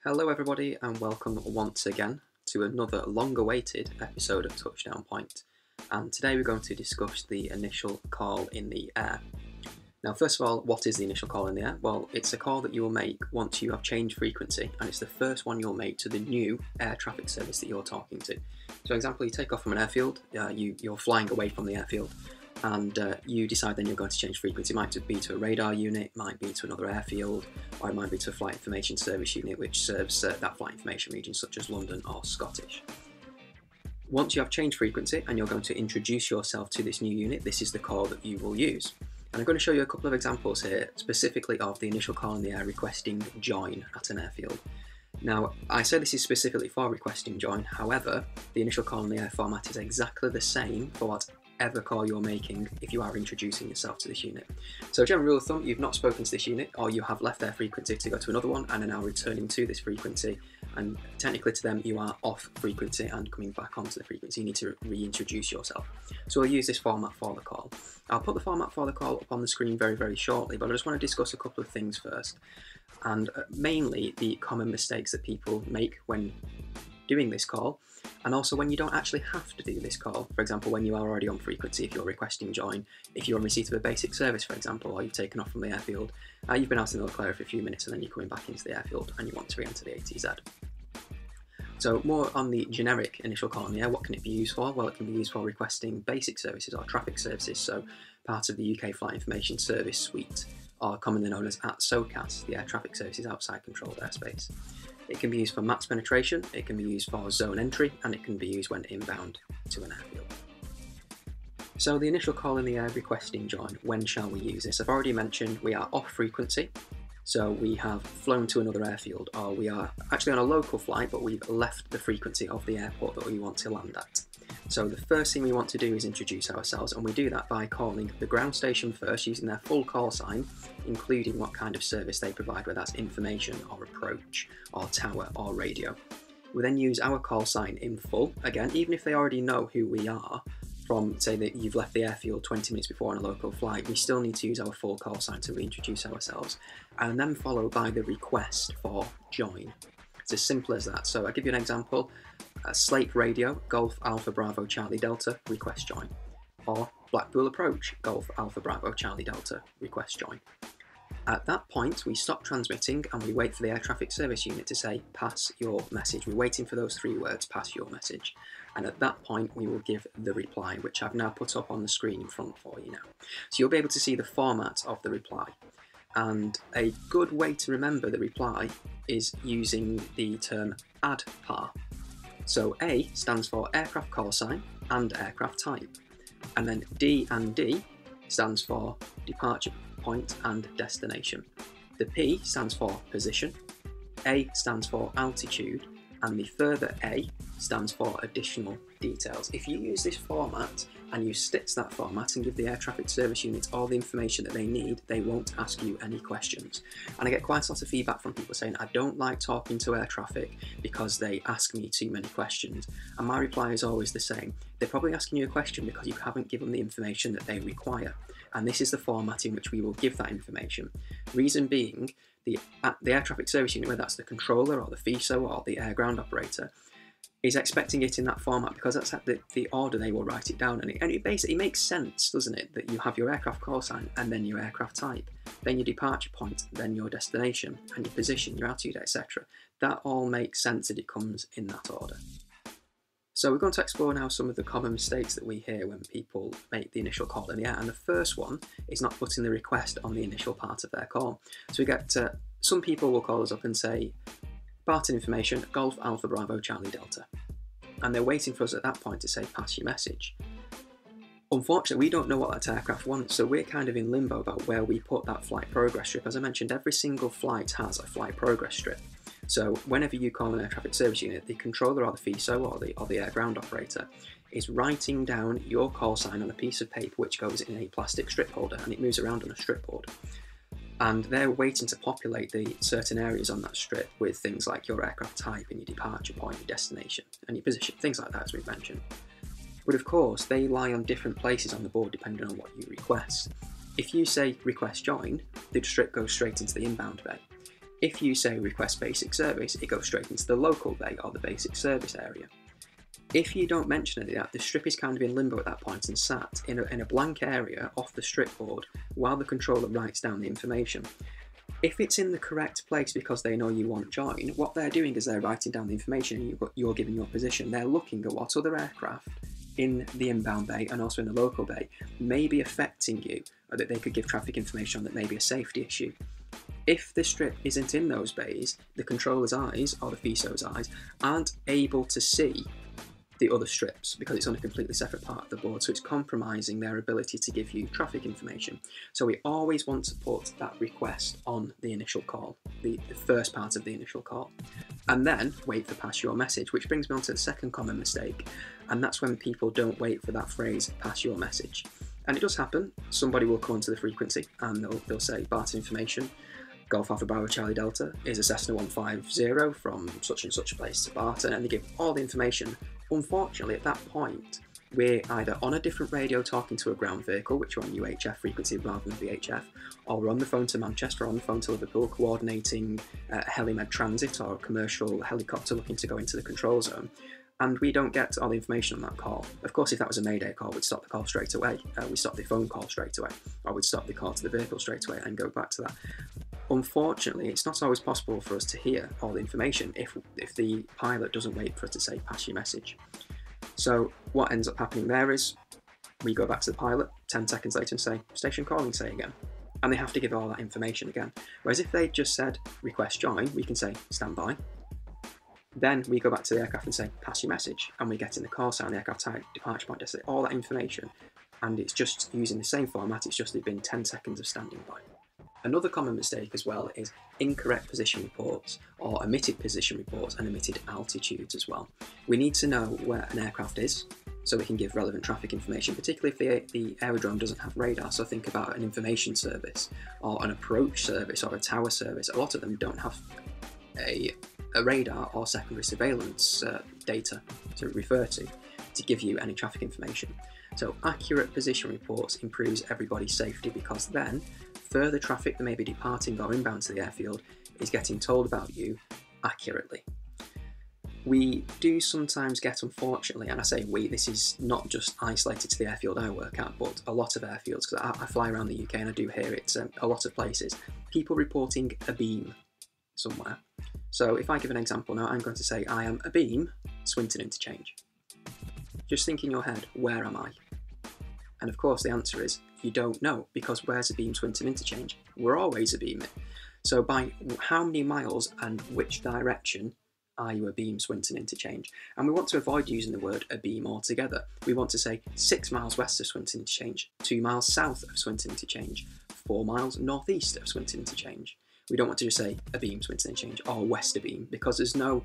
Hello everybody and welcome once again to another long-awaited episode of Touchdown Point. And today we're going to discuss the initial call in the air. Now first of all, what is the initial call in the air? Well, it's a call that you will make once you have changed frequency, and it's the first one you'll make to the new air traffic service that you're talking to. So for example, you take off from an airfield, you're flying away from the airfield, and you decide then you're going to change frequency. It might be to a radar unit, might be to another airfield, or it might be to a flight information service unit which serves that flight information region, such as London or Scottish. Once you have changed frequency and you're going to introduce yourself to this new unit, this is the call that you will use. And I'm going to show you a couple of examples here, specifically of the initial call in the air requesting join at an airfield. Now, I say this is specifically for requesting join, however, the initial call in the air format is exactly the same for whatever call you're making if you are introducing yourself to this unit. So general rule of thumb, you've not spoken to this unit, or you have left their frequency to go to another one and are now returning to this frequency, and technically to them you are off frequency and coming back onto the frequency. You need to reintroduce yourself. So we'll use this format for the call. I'll put the format for the call up on the screen very shortly, but I just want to discuss a couple of things first, and mainly the common mistakes that people make when doing this call, and also when you don't actually have to do this call. For example, when you are already on frequency, if you're requesting join, if you're on receipt of a basic service, for example, or you've taken off from the airfield, you've been out in the local area for a few minutes and then you're coming back into the airfield and you want to re-enter the ATZ. So more on the generic initial call in the air, what can it be used for? Well, it can be used for requesting basic services or traffic services, so part of the UK Flight Information Service Suite, or commonly known as SOCAS, the air traffic services outside controlled airspace. It can be used for maps penetration, it can be used for zone entry, and it can be used when inbound to an airfield. So the initial call in the air requesting join, when shall we use this? I've already mentioned we are off frequency, so we have flown to another airfield, or we are actually on a local flight, but we've left the frequency of the airport that we want to land at. So the first thing we want to do is introduce ourselves, and we do that by calling the ground station first, using their full call sign, including what kind of service they provide, whether that's information or approach or tower or radio. We then use our call sign in full, again, even if they already know who we are from, say that you've left the airfield 20 minutes before on a local flight, we still need to use our full call sign to reintroduce ourselves, and then followed by the request for join. It's as simple as that. So I'll give you an example. Slate Radio, Golf Alpha Bravo Charlie Delta, request join. Or Blackpool Approach, Golf Alpha Bravo Charlie Delta, request join. At that point, we stop transmitting and we wait for the air traffic service unit to say, pass your message. We're waiting for those 3 words, pass your message. And at that point, we will give the reply, which I've now put up on the screen in front for you now. So you'll be able to see the format of the reply. And a good way to remember the reply is using the term ADPAR. So A stands for aircraft call sign and aircraft type. And then D and D stands for departure point and destination. The P stands for position, A stands for altitude, and the further A stands for additional details. If you use this format and you stick to that format and give the air traffic service units all the information that they need, they won't ask you any questions. And I get quite a lot of feedback from people saying, I don't like talking to air traffic because they ask me too many questions. And my reply is always the same. They're probably asking you a question because you haven't given them the information that they require. And this is the format in which we will give that information. Reason being, the air traffic service unit, whether that's the controller or the FISO or the air ground operator, is expecting it in that format because that's the order they will write it down. And it basically makes sense, doesn't it, that you have your aircraft call sign and then your aircraft type, then your departure point, then your destination, and your position, your altitude, etc. That all makes sense that it comes in that order. So we're going to explore now some of the common mistakes that we hear when people make the initial call in the air. And the first one is not putting the request on the initial part of their call. So we get, some people will call us up and say, Barton information, Golf Alpha Bravo Charlie Delta. And they're waiting for us at that point to say, pass your message. Unfortunately, we don't know what that aircraft wants, so we're kind of in limbo about where we put that flight progress strip. As I mentioned, every single flight has a flight progress strip. So whenever you call an air traffic service unit, the controller or the FISO or the air ground operator is writing down your call sign on a piece of paper which goes in a plastic strip holder, and it moves around on a strip board. And they're waiting to populate the certain areas on that strip with things like your aircraft type and your departure point, your destination and your position, things like that, as we've mentioned. But of course, they lie on different places on the board depending on what you request. If you say request join, the strip goes straight into the inbound bay. If you say request basic service, it goes straight into the local bay or the basic service area. If you don't mention any of that, the strip is kind of in limbo at that point and sat in a blank area off the strip board while the controller writes down the information. If it's in the correct place because they know you want join, what they're doing is they're writing down the information and you're giving your position. They're looking at what other aircraft in the inbound bay and also in the local bay may be affecting you, or that they could give traffic information on that may be a safety issue. If the strip isn't in those bays, the controller's eyes, or the FISO's eyes, aren't able to see the other strips because it's on a completely separate part of the board, so it's compromising their ability to give you traffic information. So we always want to put that request on the initial call, the first part of the initial call, and then wait for pass your message, which brings me on to the second common mistake, and that's when people don't wait for that phrase, pass your message. And it does happen. Somebody will come onto the frequency and they'll say, Barton information, Golf Alpha Bravo Charlie Delta is a Cessna 150 from such and such a place to Barton, and they give all the information. Unfortunately, at that point, we're either on a different radio talking to a ground vehicle, which are on UHF frequency rather than VHF, or we're on the phone to Manchester, or on the phone to Liverpool, coordinating a Helimed transit or a commercial helicopter looking to go into the control zone, and we don't get all the information on that call. Of course, if that was a Mayday call, we'd stop the call straight away. We'd stop the phone call straight away, or we'd stop the call to the vehicle straight away and go back to that. Unfortunately, it's not always possible for us to hear all the information if the pilot doesn't wait for us to say, pass your message. So what ends up happening there is we go back to the pilot 10 seconds later and say, station calling, say again. And they have to give all that information again. Whereas if they just said, request join, we can say, stand by. Then we go back to the aircraft and say, pass your message. And we get in the call sign, the aircraft type, departure point, say all that information. And it's just using the same format, it's just been 10 seconds of standing by. Another common mistake as well is incorrect position reports, or omitted position reports and omitted altitudes as well. We need to know where an aircraft is so we can give relevant traffic information, particularly if the aerodrome doesn't have radar. So think about an information service or an approach service or a tower service. A lot of them don't have a radar or secondary surveillance data to refer to give you any traffic information. So accurate position reports improves everybody's safety, because then further traffic that may be departing or inbound to the airfield is getting told about you accurately. We do sometimes get, unfortunately, and I say we, this is not just isolated to the airfield I work at, but a lot of airfields, because I fly around the UK and I do hear it a lot of places, people reporting a beam somewhere. So if I give an example now, I'm going to say I am a beam, Swinton interchange. Just think in your head, where am I? And of course the answer is, you don't know, because where's a beam Swinton interchange? We're always a beam. So by how many miles and which direction are you a beam Swinton interchange? And we want to avoid using the word a beam altogether. We want to say 6 miles west of Swinton interchange, 2 miles south of Swinton interchange, 4 miles northeast of Swinton interchange. We don't want to just say a beam Swinton interchange or west a beam, because there's no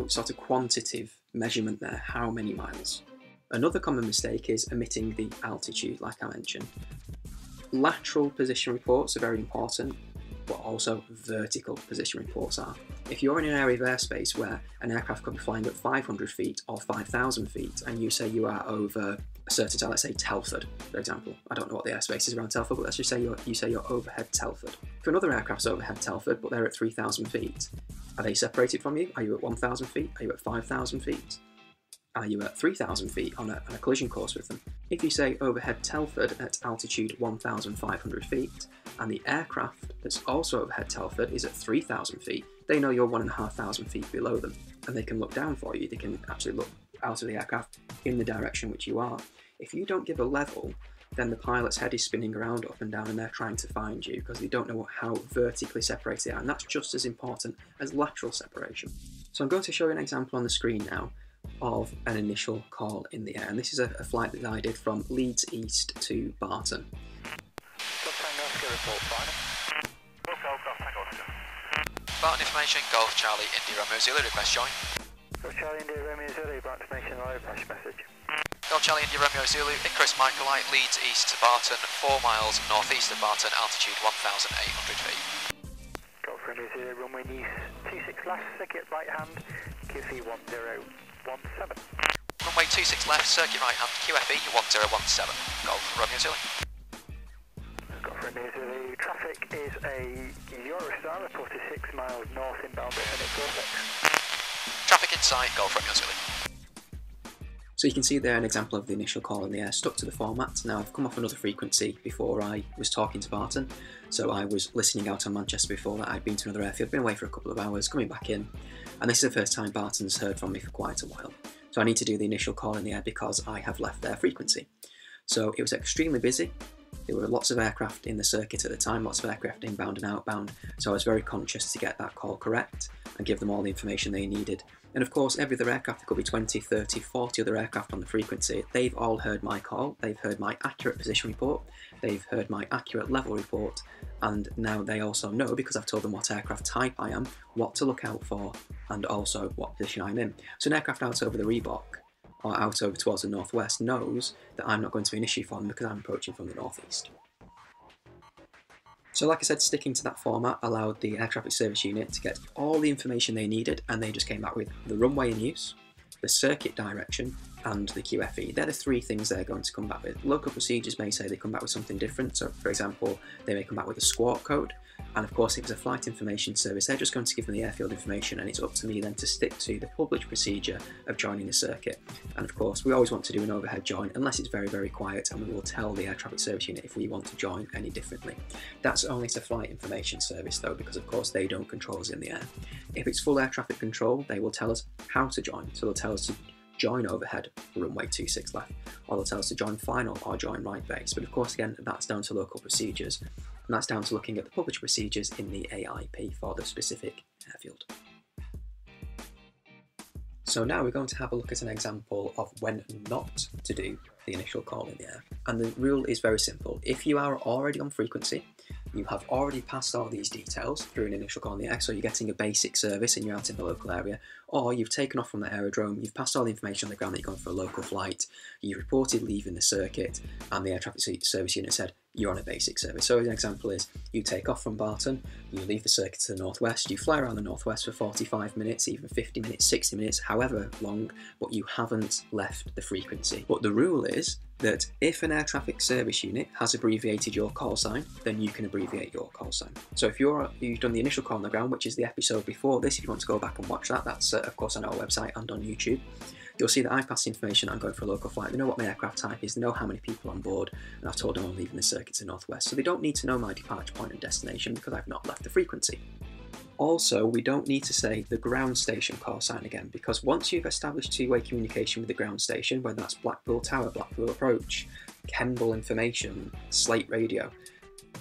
sort of quantitative measurement there, how many miles. Another common mistake is omitting the altitude, like I mentioned. Lateral position reports are very important, but also vertical position reports are. If you're in an area of airspace where an aircraft could be flying at 500 feet or 5,000 feet, and you say you are over a certain time, let's say Telford, for example. I don't know what the airspace is around Telford, but let's just say you say you're overhead Telford. If another aircraft's overhead Telford, but they're at 3,000 feet, are they separated from you? Are you at 1,000 feet? Are you at 5,000 feet? Are you at 3,000 feet on a collision course with them? If you say overhead Telford at altitude 1,500 feet, and the aircraft that's also overhead Telford is at 3,000 feet, they know you're 1,500 feet below them, and they can look down for you. They can actually look out of the aircraft in the direction which you are. If you don't give a level, then the pilot's head is spinning around up and down, and they're trying to find you because they don't know how vertically separated they are, and that's just as important as lateral separation. So I'm going to show you an example on the screen now of an initial call in the air, and this is a flight that I did from Leeds East to Barton. Barton information, Golf Charlie India Romeo Zulu, request join. Golf Charlie India Romeo Zulu, Barton information, live flash message. Golf Charlie India Romeo Zulu, Icarus Microlight, Leeds East to Barton, 4 miles northeast of Barton, altitude 1,800 feet. Golf Romeo Zulu, runway Nice 26 left, circuit right hand, QFE 1017. Runway 26 left, circuit right hand, QFE 1017. Golf Romeo Zulu. Golf Romeo Zulu, traffic is a Eurostar, reported 6 miles north inbound at minute 46. Traffic in sight, Golf Romeo Zulu. So you can see there an example of the initial call in the air stuck to the format. Now I've come off another frequency before I was talking to Barton, so I was listening out on Manchester before that. I'd been to another airfield, been away for a couple of hours, coming back in, and this is the first time Barton's heard from me for quite a while. So I need to do the initial call in the air because I have left their frequency. So it was extremely busy. There were lots of aircraft in the circuit at the time, lots of aircraft inbound and outbound, so I was very conscious to get that call correct and give them all the information they needed. And of course, every other aircraft, there could be 20, 30, 40 other aircraft on the frequency, they've all heard my call, they've heard my accurate position report, they've heard my accurate level report, and now they also know, because I've told them what aircraft type I am, what to look out for, and also what position I'm in. So an aircraft out over the Reebok, or out over towards the northwest, knows that I'm not going to be an issue for them because I'm approaching from the northeast. So like I said, sticking to that format allowed the air traffic service unit to get all the information they needed, and they just came back with the runway in use, the circuit direction, and the QFE. They're the three things they're going to come back with. Local procedures may say they come back with something different, so for example, they may come back with a squawk code, and of course if it's a flight information service, they're just going to give me the airfield information, and it's up to me then to stick to the published procedure of joining the circuit. And of course, we always want to do an overhead join unless it's very, very quiet, and we will tell the air traffic service unit if we want to join any differently. That's only to flight information service though, because of course they don't control us in the air. If it's full air traffic control, they will tell us how to join, so they'll tell us to join overhead runway 26 left, or they'll tell us to join final or join right base. But of course, again, that's down to local procedures, and that's down to looking at the published procedures in the AIP for the specific airfield. So now we're going to have a look at an example of when not to do the initial call in the air. And the rule is very simple. If you are already on frequency, you have already passed all these details through an initial call in the air, so you're getting a basic service and you're out in the local area, or you've taken off from the aerodrome, you've passed all the information on the ground that you're going for a local flight, you reported leaving the circuit, and the air traffic service unit said you're on a basic service. So an example is you take off from Barton, you leave the circuit to the northwest, you fly around the northwest for 45 minutes, even 50 minutes, 60 minutes, however long, but you haven't left the frequency. But the rule is that if an air traffic service unit has abbreviated your call sign, then you can abbreviate your call sign. So if you've done the initial call on the ground, which is the episode before this, if you want to go back and watch that, that's of course on our website and on YouTube. You'll see that I pass information. I'm going for a local flight. They know what my aircraft type is, they know how many people on board, and I've told them I'm leaving the circuit to northwest. So they don't need to know my departure point and destination because I've not left the frequency. Also, we don't need to say the ground station call sign again, because once you've established two-way communication with the ground station, whether that's Blackpool Tower, Blackpool Approach, Kemble information, Slate Radio,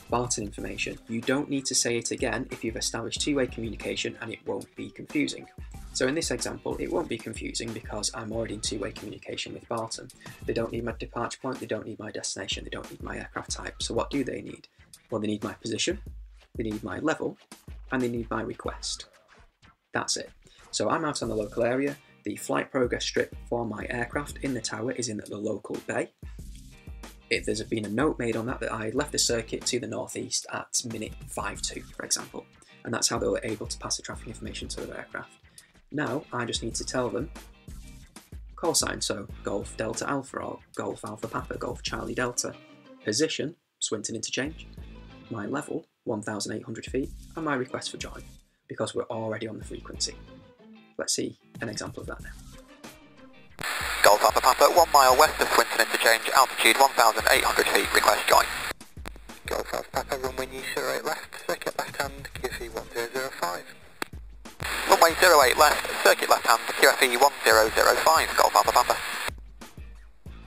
Barton information, you don't need to say it again if you've established two-way communication, and it won't be confusing. So in this example, it won't be confusing because I'm already in two-way communication with Barton. They don't need my departure point, they don't need my destination, they don't need my aircraft type. So what do they need? Well, they need my position, they need my level, and they need my request. That's it. So I'm out on the local area. The flight progress strip for my aircraft in the tower is in the local bay. There's been a note made on that I left the circuit to the northeast at minute 52, for example. And that's how they were able to pass the traffic information to the aircraft. Now, I just need to tell them call sign, so Golf Delta Alpha or Golf Alpha Papa, Golf Charlie Delta. Position, Swinton Interchange. My level, 1,800 feet, and my request for join, because we're already on the frequency. Let's see an example of that now. Golf Alpha Papa, 1 mile west of Swinton Interchange, altitude 1,800 feet, request join. Golf Alpha Papa, runway 08 left, circuit left hand, QFE 1005. Runway 08 left, circuit left hand, QFE 1005, Golf Alpha Papa.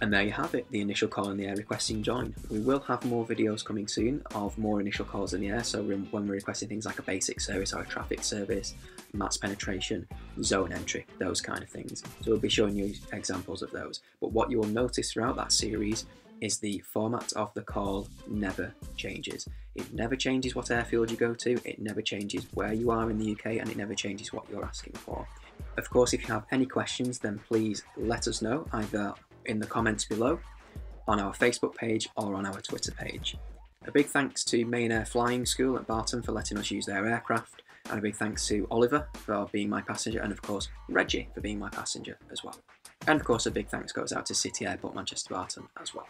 And there you have it, the initial call in the air requesting join. We will have more videos coming soon of more initial calls in the air, so when we're requesting things like a basic service or a traffic service, mass penetration, zone entry, those kind of things. So we'll be showing you examples of those. But what you will notice throughout that series is the format of the call never changes. It never changes what airfield you go to, it never changes where you are in the UK, and it never changes what you're asking for. Of course, if you have any questions, then please let us know, either in the comments below, on our Facebook page or on our Twitter page. A big thanks to Main Air Flying School at Barton for letting us use their aircraft, and a big thanks to Oliver for being my passenger, and of course Reggie for being my passenger as well. And of course a big thanks goes out to City Airport Manchester Barton as well.